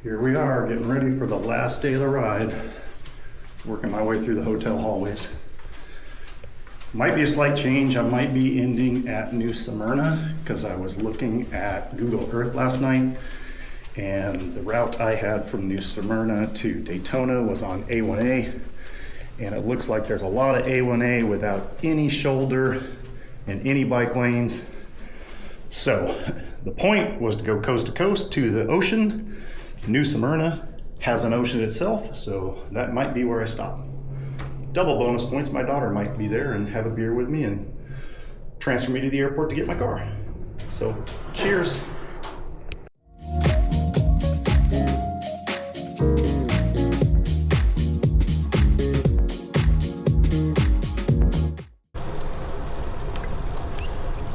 Here we are, getting ready for the last day of the ride. Working my way through the hotel hallways. Might be a slight change. I might be ending at New Smyrna because I was looking at Google Earth last night and the route I had from New Smyrna to Daytona was on A1A, and it looks like there's a lot of A1A without any shoulder and any bike lanes. So the point was to go coast to coast to the ocean. New Smyrna has an ocean itself, so that might be where I stop. Double bonus points, my daughter might be there and have a beer with me and transfer me to the airport to get my car. So, cheers.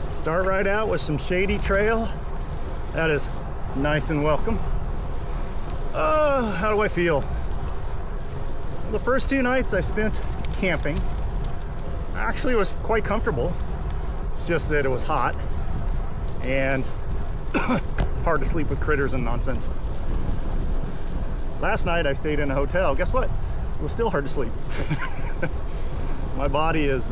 Start right out with some shady trail. That is nice and welcome. How do I feel? The first 2 nights I spent camping. Actually, it was quite comfortable. It's just that it was hot and hard to sleep with critters and nonsense. Last night I stayed in a hotel. Guess what? It was still hard to sleep. My body is,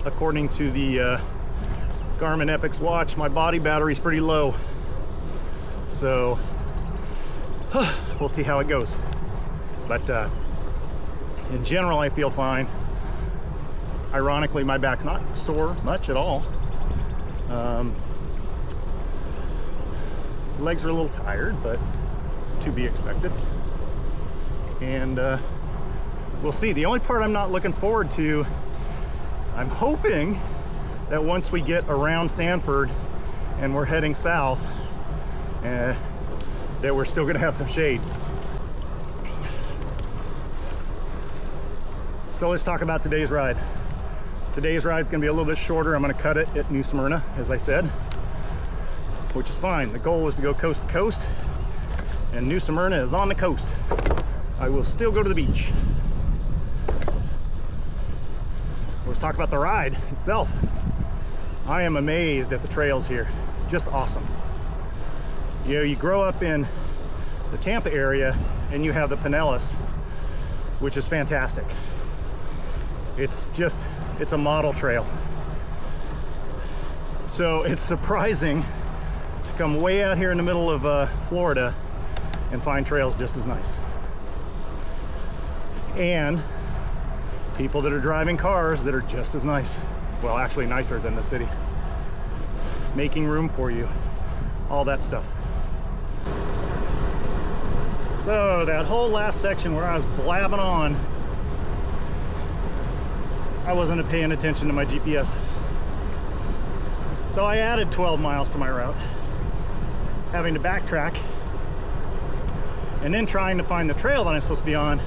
according to the Garmin Epix watch, my body battery's pretty low. So we'll see how it goes. But in general, I feel fine. Ironically, my back's not sore much at all. Legs are a little tired, but to be expected. And we'll see. The only part I'm not looking forward to, I'm hoping that once we get around Sanford and we're heading south, that we're still gonna have some shade. So let's talk about today's ride. Today's ride's gonna be a little bit shorter. I'm gonna cut it at New Smyrna, as I said, which is fine. The goal was to go coast to coast, and New Smyrna is on the coast. I will still go to the beach. Let's talk about the ride itself. I am amazed at the trails here. Just awesome. You know, you grow up in the Tampa area and you have the Pinellas, which is fantastic. It's a model trail. So it's surprising to come way out here in the middle of Florida and find trails just as nice. And people that are driving cars that are just as nice. Well, actually nicer than the city. Making room for you, all that stuff. So that whole last section where I was blabbing on, I wasn't paying attention to my GPS. So I added 12 miles to my route, having to backtrack, and then trying to find the trail that I'm supposed to be on.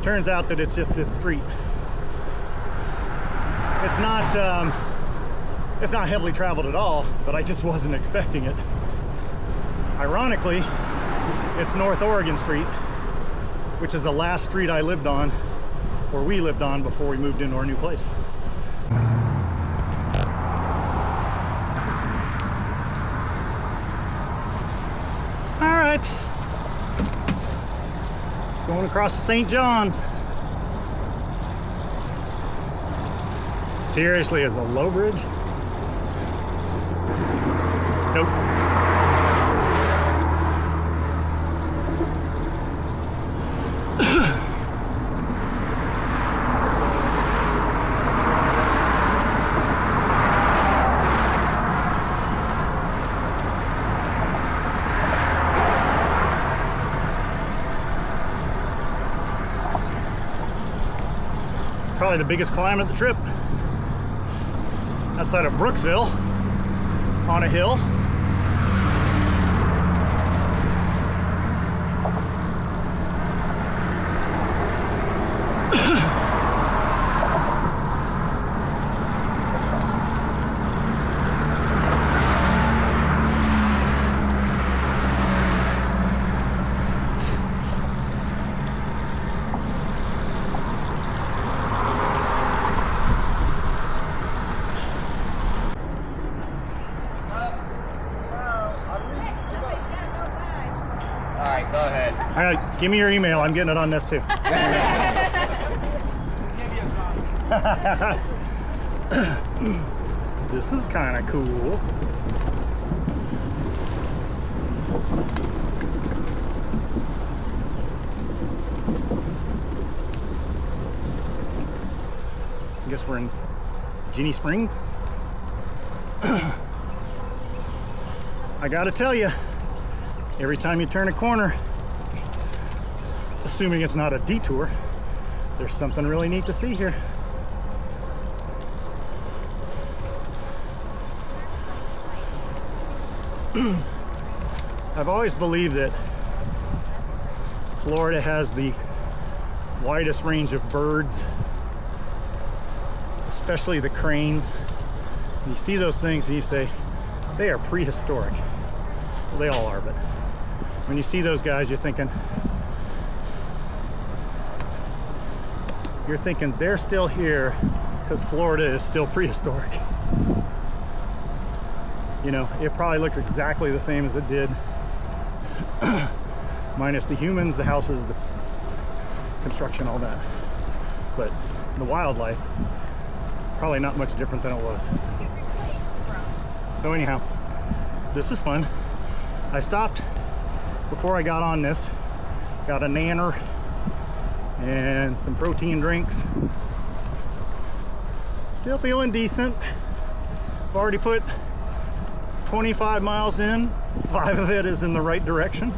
Turns out that it's just this street. It's not heavily traveled at all, but I just wasn't expecting it. Ironically, it's North Oregon Street, which is the last street I lived on, or we lived on, before we moved into our new place. All right, going across the St. John's. Seriously, is a low bridge? Nope. Probably the biggest climb of the trip. Outside of Brooksville, on a hill. All right, give me your email. I'm getting it on this too. This is kind of cool. I guess we're in Ginny Springs. I gotta tell you, every time you turn a corner, assuming it's not a detour, there's something really neat to see here. I've always believed that Florida has the widest range of birds, especially the cranes. You see those things and you say, they are prehistoric. Well, they all are, but when you see those guys, you're thinking they're still here because Florida is still prehistoric. You know, it probably looked exactly the same as it did, minus the humans, the houses, the construction, all that. But the wildlife, probably not much different than it was. So anyhow, this is fun. I stopped before I got on this, got a nanner and some protein drinks. Still feeling decent. I've already put 25 miles in, 5 of it is in the right direction.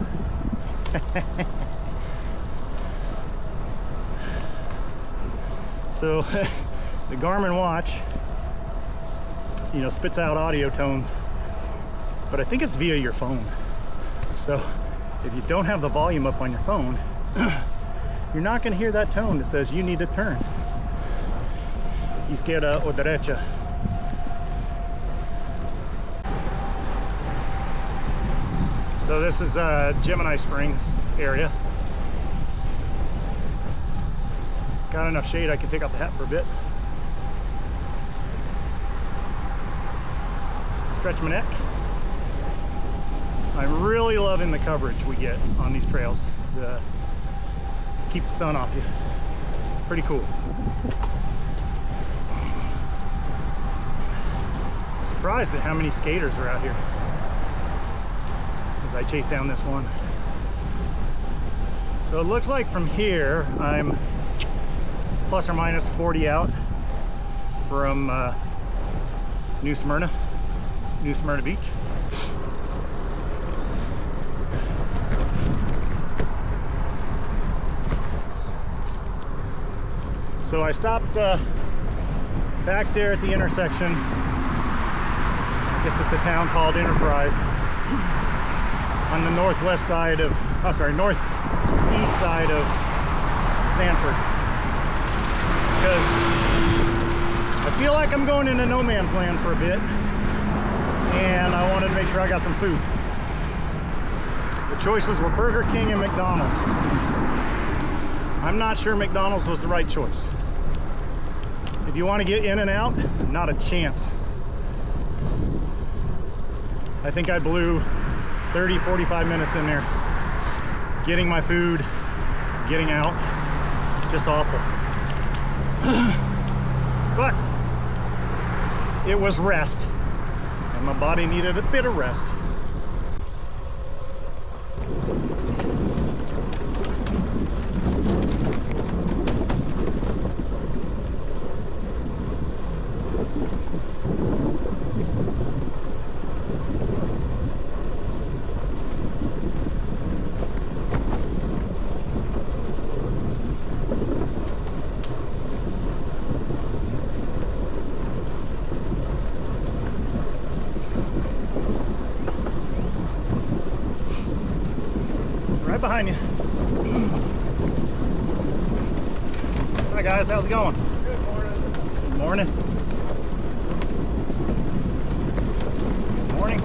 So the Garmin watch, you know, spits out audio tones, but I think it's via your phone. So if you don't have the volume up on your phone, you're not going to hear that tone that says you need to turn. Izquierda o derecha. So this is Gemini Springs area. Got enough shade I can take off the hat for a bit. Stretch my neck. I'm really loving the coverage we get on these trails. Keep the sun off you. Pretty cool. Surprised at how many skaters are out here as I chase down this one. So it looks like from here I'm plus or minus 40 out from New Smyrna Beach. So I stopped back there at the intersection. I guess it's a town called Enterprise on the northwest side of, northeast side of Sanford. Because I feel like I'm going into no man's land for a bit, and I wanted to make sure I got some food. The choices were Burger King and McDonald's. I'm not sure McDonald's was the right choice. If you want to get in and out, not a chance. I think I blew 30, 45 minutes in there getting my food, getting out. Just awful. But it was rest, and my body needed a bit of rest. Behind you. Hi guys, how's it going? Good morning. Good morning.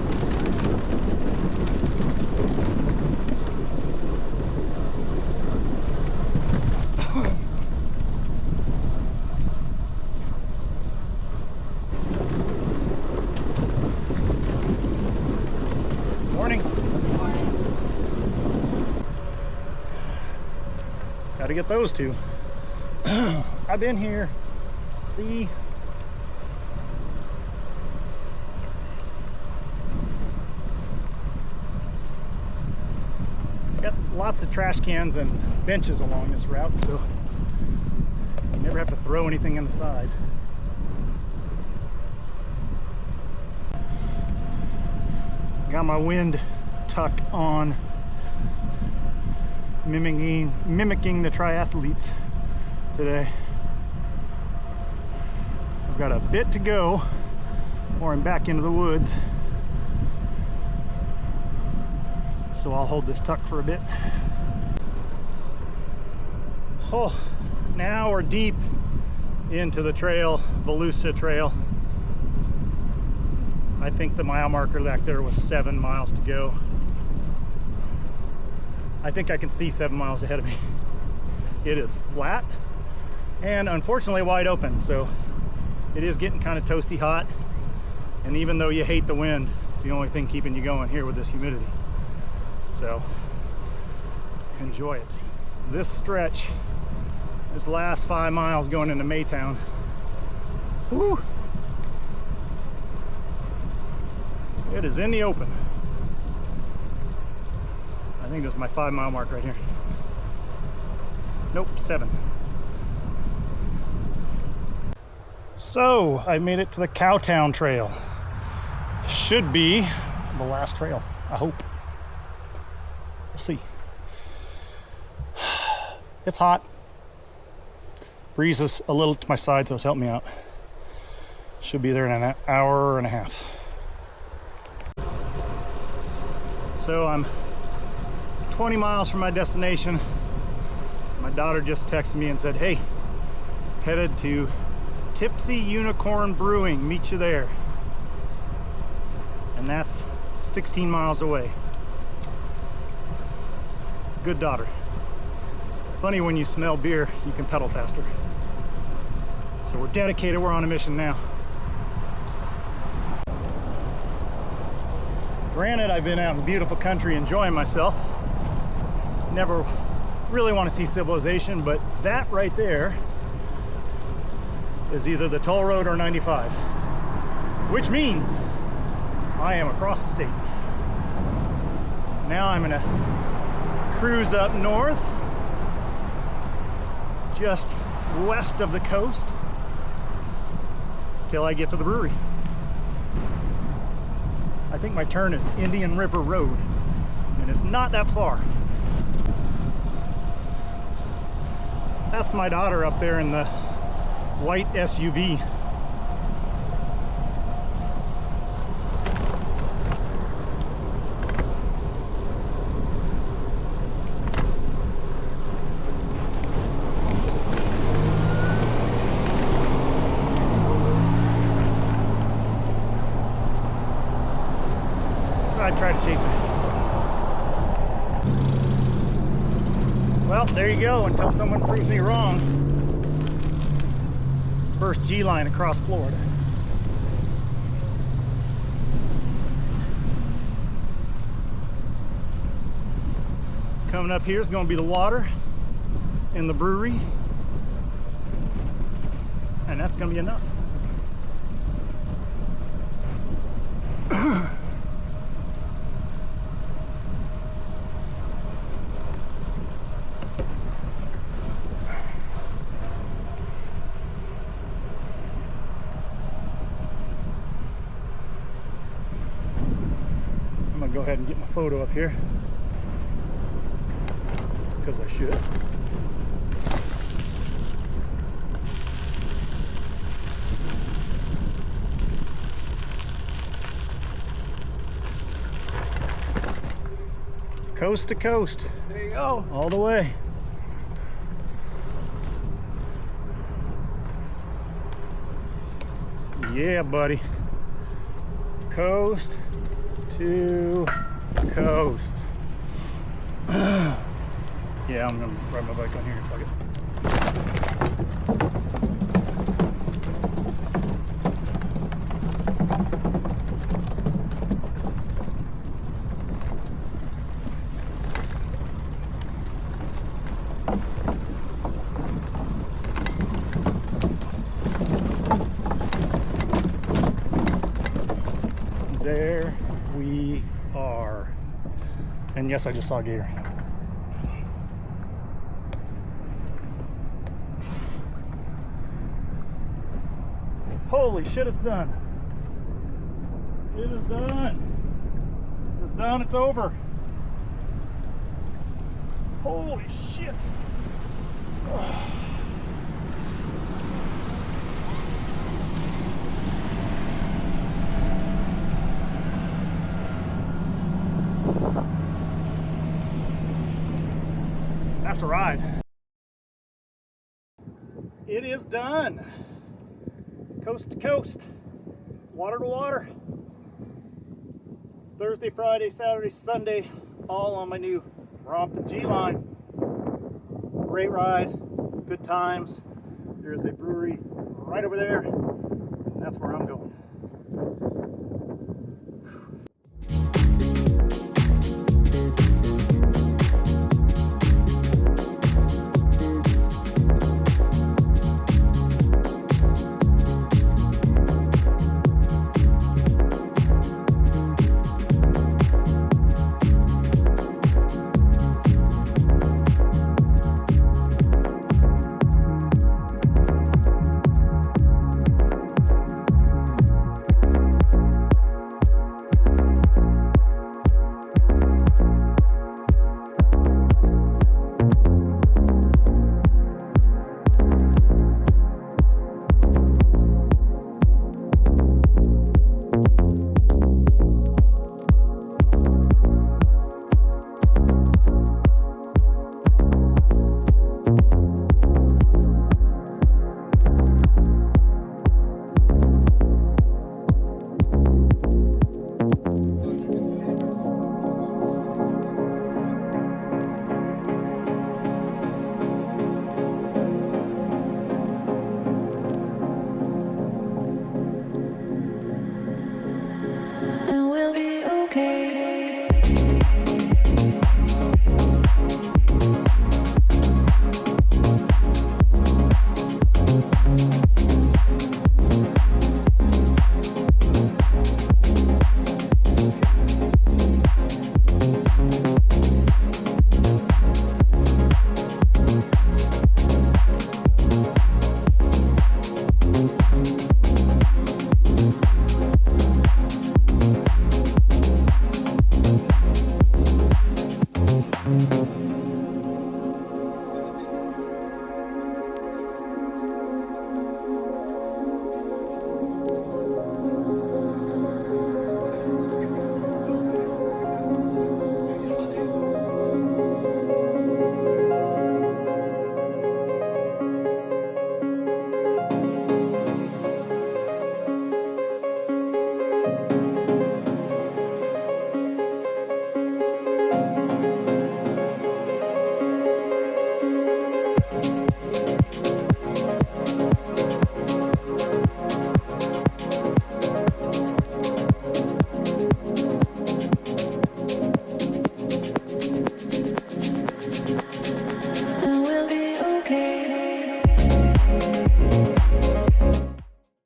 Good morning. Gotta get those two. I've been here. See? Got lots of trash cans and benches along this route, so you never have to throw anything in the side. Got my wind tuck on, mimicking the triathletes today. I've got a bit to go or I'm back into the woods, so I'll hold this tuck for a bit. Oh, now we're deep into the trail, Volusia Trail. I think the mile marker back there was 7 miles to go. I think I can see 7 miles ahead of me. It is flat and unfortunately wide open, so it is getting kind of toasty hot. And even though you hate the wind, it's the only thing keeping you going here with this humidity. So enjoy it. This stretch, this last 5 miles going into Maytown. Woo! It is in the open. I think this is my 5 mile mark right here. Nope, 7. So I made it to the Cowtown Trail. Should be the last trail, I hope. We'll see. It's hot. Breeze is a little to my side, so it's helping me out. Should be there in an hour and a half. So I'm 20 miles from my destination. My daughter just texted me and said, hey, headed to Tipsy Unicorn Brewing, meet you there. And that's 16 miles away. Good daughter. Funny, when you smell beer, you can pedal faster. So we're dedicated, we're on a mission now. Granted, I've been out in beautiful country enjoying myself. Never really want to see civilization, but that right there is either the toll road or 95, which means I am across the state. Now I'm gonna cruise up north, just west of the coast, till I get to the brewery. I think my turn is Indian River Road, and it's not that far. That's my daughter up there in the white SUV. I'd try to chase it. Well, there you go, until someone proves me wrong. First G line across Florida. Coming up here is going to be the water in the brewery, and that's going to be enough. I'm gonna go ahead and get my photo up here, because I should. Coast to coast. There you go. All the way. Yeah, buddy. Coast to coast. Yeah, I'm gonna ride my bike on here. Fuck it. We are, and yes, I just saw a gator. Holy shit, it's done. It is done. It's done, it's over. Holy shit. That's a ride. It is done. Coast to coast, water to water. Thursday, Friday, Saturday, Sunday, all on my new Rompin' G-Line. Great ride, good times. There's a brewery right over there, and that's where I'm going.